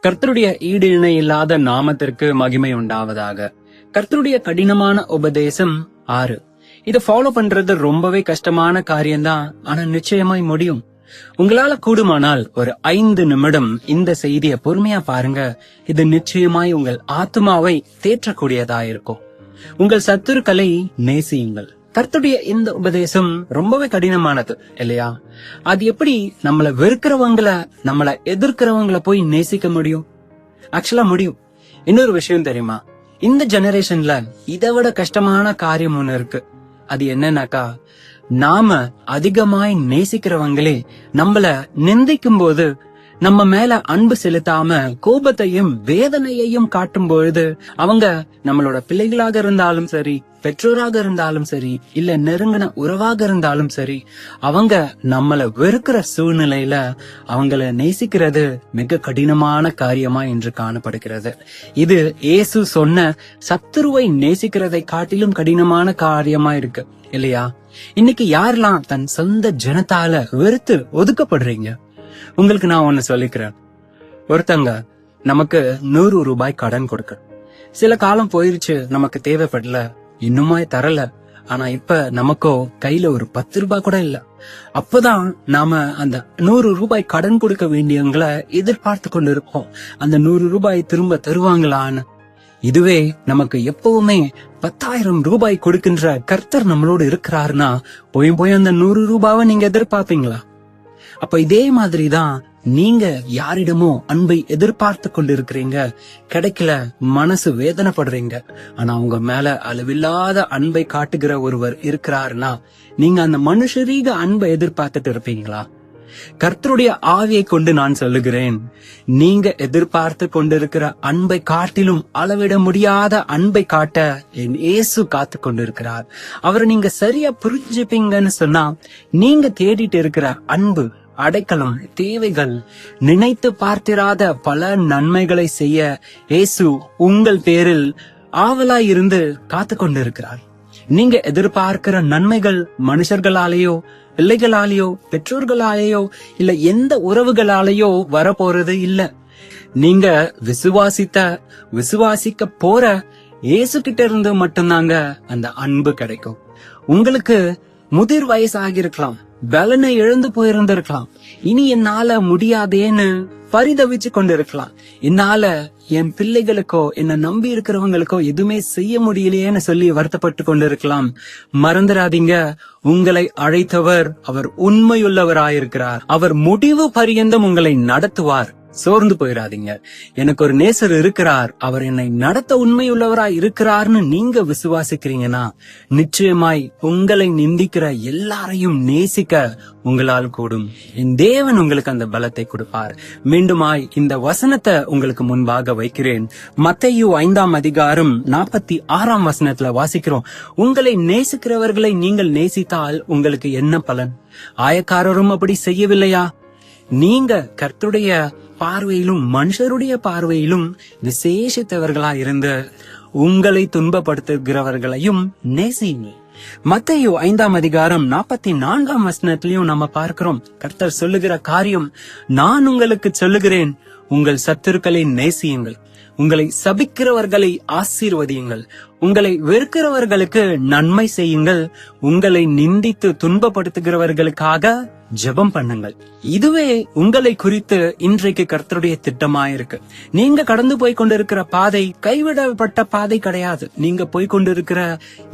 கர்த்தருடைய ஈடு இணை இல்லாத நாமத்திற்கு மகிமை உண்டாவதாக. கர்த்தருடைய கடினமான உபதேசம் 6. இத ஃபாலோ பண்றது ரொம்பவே கஷ்டமான காரியம்தான். ஆனா நிச்சயமாய் முடியும். உங்களால கூடுமானால் ஒரு 5 நிமிடம் இந்த செய்தியை பொறுமையா பாருங்க. இது நிச்சயமாய் உங்கள் ஆத்மாவை தேற்றக்கூடியதா இருக்கும். உங்கள் சத்துருக்களை நேசியுங்கள். கர்த்தருடைய இந்த உபதேசம் ரொம்பவே கடினமானது இல்லையா? அது எப்படி நம்மள வெறுக்கிறவங்கள, நம்மள எதிர்க்கிறவங்கள போய் நேசிக்க முடியும்? ஆக்சுவலா முடியும். இன்னொரு விஷயம் தெரியுமா? இந்த ஜெனரேஷன்ல இதை விட கஷ்டமான காரியம் ஒண்ணு இருக்கு. அது என்னன்னாக்கா, நாம அதிகமாய் நேசிக்கிறவங்களே நம்மள நிந்திக்கும் போது, நம்ம மேல அன்பு செலுத்தாம கோபத்தையும் வேதனையையும் காட்டும் பொழுது, அவங்க நம்மளோட பிள்ளைகளாக இருந்தாலும் சரி, பெற்றோராக இருந்தாலும் சரி, இல்ல நெருங்கின உறவாக இருந்தாலும் சரி, அவங்க நம்மள வெறுக்கிற சூழ்நிலையில அவங்கள நேசிக்கிறது மிக கடினமான காரியமா என்று காணப்படுகிறது. இது இயேசு சொன்ன சத்துருவை நேசிக்கிறதை காட்டிலும் கடினமான காரியமா இருக்கு இல்லையா? இன்னைக்கு யாரெல்லாம் தன் சொந்த ஜனத்தால வெறுத்து ஒதுக்கப்படுறீங்க? உங்களுக்கு நான் ஒண்ணு சொல்லிக்கிறேன். ஒருத்தங்க நமக்கு 100 ரூபாய் கடன் கொடுக்க, சில காலம் போயிருச்சு, நமக்கு தேவைப்படல, இன்னுமா தரல. ஆனா இப்ப நமக்கோ கையில ஒரு 10 ரூபாய் கூட இல்ல. அப்பதான் நாம அந்த 100 ரூபாய் கடன் கொடுக்க வேண்டியவங்களை எதிர்பார்த்து கொண்டு இருப்போம். அந்த 100 ரூபாய் திரும்ப தருவாங்களான்னு. இதுவே நமக்கு எப்பவுமே 10,000 ரூபாய் கொடுக்கின்ற கர்த்தர் நம்மளோடு இருக்கிறாருன்னா, போய் அந்த 100 ரூபாவை நீங்க எதிர்பார்ப்பீங்களா? அப்ப இதே மாதிரிதான் நீங்க யாரிடமோ அன்பை எதிர்பார்த்து கொண்டு இருக்கிறீங்க, கிடைக்கல, மனசு வேதனைப்படுறீங்க. ஆனா உங்க மேல அளவில்லாத அன்பை காட்டுகிற ஒருவர் இருக்கிறாருன்னா, நீங்க அந்த மனுஷரீக அன்பை எதிர்பார்த்துட்டு இருப்பீங்களா? கர்த்தருடைய ஆவியை கொண்டு நான் சொல்லுகிறேன், நீங்க எதிர்பார்த்து கொண்டிருக்கிற அன்பை காட்டிலும் அளவிட முடியாத அன்பை காட்ட என் இயேசு காத்து கொண்டிருக்கிறார். அவரை நீங்க சரியா புரிஞ்சுப்பீங்கன்னு சொன்னா, நீங்க தேடிட்டு இருக்கிற அன்பு, அடைக்கலம், தேவைகள், நினைத்து பார்த்திராத பல நன்மைகளை செய்ய இயேசு உங்கள் பேரில் ஆவலாய் இருந்து காத்து கொண்டிருக்கிறார். நீங்க எதிர்பார்க்கிற நன்மைகள் மனுஷர்களாலேயோ, பிள்ளைகளாலேயோ, பெற்றோர்களாலேயோ, இல்ல எந்த உறவுகளாலேயோ வரப்போறது இல்ல. நீங்க விசுவாசிக்க போற இயேசு கிட்ட இருந்து மட்டும்தாங்க அந்த அன்பு கிடைக்கும். உங்களுக்கு முதிர் வயசாகி இருக்கலாம், பலனை இழந்து போயிருந்திருக்கலாம், இனி என்னால முடியாதேன்னு பரிதவிச்சு கொண்டிருக்கலாம், என்னால என் பிள்ளைகளுக்கோ என்ன நம்பி இருக்கிறவங்களுக்கோ எதுவுமே செய்ய முடியலையேன்னு சொல்லி வருத்தப்பட்டு கொண்டிருக்கலாம். மறந்துடாதீங்க, உங்களை அழைத்தவர் அவர் உண்மையுள்ளவராயிருக்கிறார். அவர் முடிவு பரியந்தம் உங்களை நடத்துவார். சோர்ந்து போயிடாதீங்க. எனக்கு ஒரு நேசர் இருக்கிறார், அவர் என்னை நடத்த உண்மையுள்ளவராய் இருக்கிறார்னு நீங்க விசுவாசிக்கிறீங்கன்னா, நிச்சயமாய் உங்களை நிந்திக்கிற எல்லாரையும் நேசிக்க உங்களால் கூடும். என் தேவன் உங்களுக்கு அந்த பலத்தை கொடுப்பார். மீண்டுமாய் இந்த வசனத்தை உங்களுக்கு முன்பாக வைக்கிறேன். மத்தேயு 5ஆம் அதிகாரம் 46ஆம் வசனத்துல வாசிக்கிறோம், உங்களை நேசிக்கிறவர்களை நீங்கள் நேசித்தால் உங்களுக்கு என்ன பலன்? ஆயக்காரரும் அப்படி செய்யவில்லையா? நீங்க கர்த்தருடைய பார்வையிலும் மனுஷருடைய பார்வையிலும் விசேஷித்தவர்களா இருந்து உங்களை துன்பப்படுத்துகிறவர்களையும் நேசியுங்கள். மத்தேயு 5ஆம் அதிகாரம் 44ஆம் வசனத்திலையும் நம்ம பார்க்கிறோம், கர்த்தர் சொல்லுகிற காரியம், நான் உங்களுக்கு சொல்லுகிறேன், உங்கள் சத்துருக்களை நேசியுங்கள், உங்களை சபிக்கிறவர்களை ஆசீர்வதியுங்கள், உங்களை வெறுக்கிறவர்களுக்கு நன்மை செய்யுங்கள், உங்களை நிந்தித்து துன்பப்படுத்துகிறவர்களுக்காக ஜெபம் பண்ணுங்கள். இதுவே உங்களை குறித்து இன்றைக்கு கர்த்தருடைய திட்டமாயிருக்கு. நீங்க கடந்து போய் கொண்டிருக்கிற பாதை கைவிடப்பட்ட பாதை கிடையாது. நீங்க போய் கொண்டிருக்கிற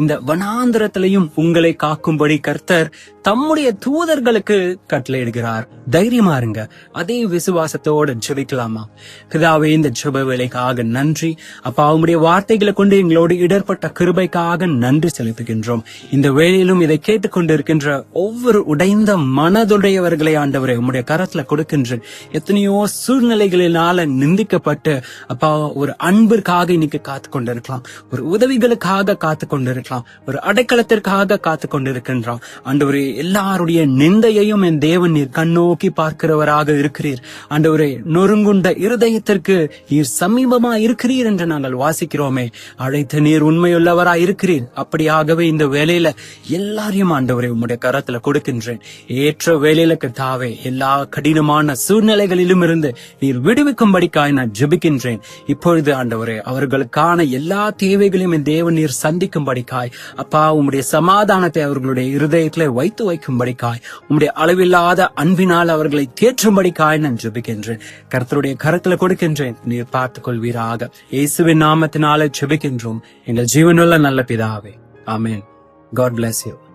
இந்த வனாந்திரத்திலையும் உங்களை காக்கும்படி கர்த்தர் தம்முடைய தூதர்களுக்கு கட்டளையிடுகிறார். தைரியமா இருங்க. அதே விசுவாசத்தோட ஜெபிக்கலாமா? பிதாவே, இந்த ஜெப வேளைக்காக நன்றி அப்பா. உம்முடைய வார்த்தைகளை கொண்டு எங்களோடு இடர்பட்ட கிருபைக்காக நன்றி செலுத்துகின்றோம். இந்த வேளையிலும் இதை கேட்டுக்கொண்டிருக்கின்ற ஒவ்வொரு உடைந்த மனதுடையவர்களை ஆண்டவரே உம்முடைய கரத்துல கொடுக்கின்றேன். எத்தனையோ சூழ்நிலைகளினால நிந்திக்கப்பட்டு அப்பா, ஒரு அன்பிற்காக இன்னைக்கு காத்து கொண்டிருக்கலாம், ஒரு உதவிகளுக்காக காத்து கொண்டிருக்கலாம், ஒரு அடைக்கலத்திற்காக காத்து கொண்டிருக்கின்றான். ஆண்டவரே, எல்லாருடைய நிந்தையையும் என் தேவன் நீர் கண்ணோக்கி பார்க்கிறவராக இருக்கிறீர். ஆண்டவரே, நொறுங்குண்ட இருதயத்திற்கு நீர் சமீபமா இருக்கிறீர் என்று நாங்கள் வாசிக்கிறோமே. அழைத்த நீர் உண்மையுள்ளவரா இருக்கிறீர். அப்படியாகவே இந்த வேளையில எல்லாரையும் ஆண்டவரே உம்முடைய கரத்துல கொடுக்கின்றேன். ஏற்ற மற்ற வேலையில கர்த்தாவே எல்லா கடினமான சூழ்நிலைகளிலும் இருந்து நீர் விடுவிக்கும்படிக்காய் நான் ஜெபிக்கின்றேன். இப்பொழுது ஆண்டவரே அவர்களுக்கான எல்லா தேவைகளையும் என் தேவன் நீர் சந்திக்கும்படிக்காய் அப்பா உம்முடைய சமாதானத்தை அவர்களுடைய இருதயத்திலே வைத்து வைக்கும்படிக்காய் உம்முடைய அளவில்லாத அன்பினால் அவர்களை தேற்றும்படிக்காய் நான் ஜெபிக்கின்றேன். கர்த்தருடைய கரத்துல கொடுக்கின்றேன், நீர் பார்த்துக் கொள்வீராக. இயேசுவின் நாமத்தினால ஜெபிக்கின்றோம் எங்கள் ஜீவனுள்ள நல்ல பிதாவே. ஆமென். God bless you.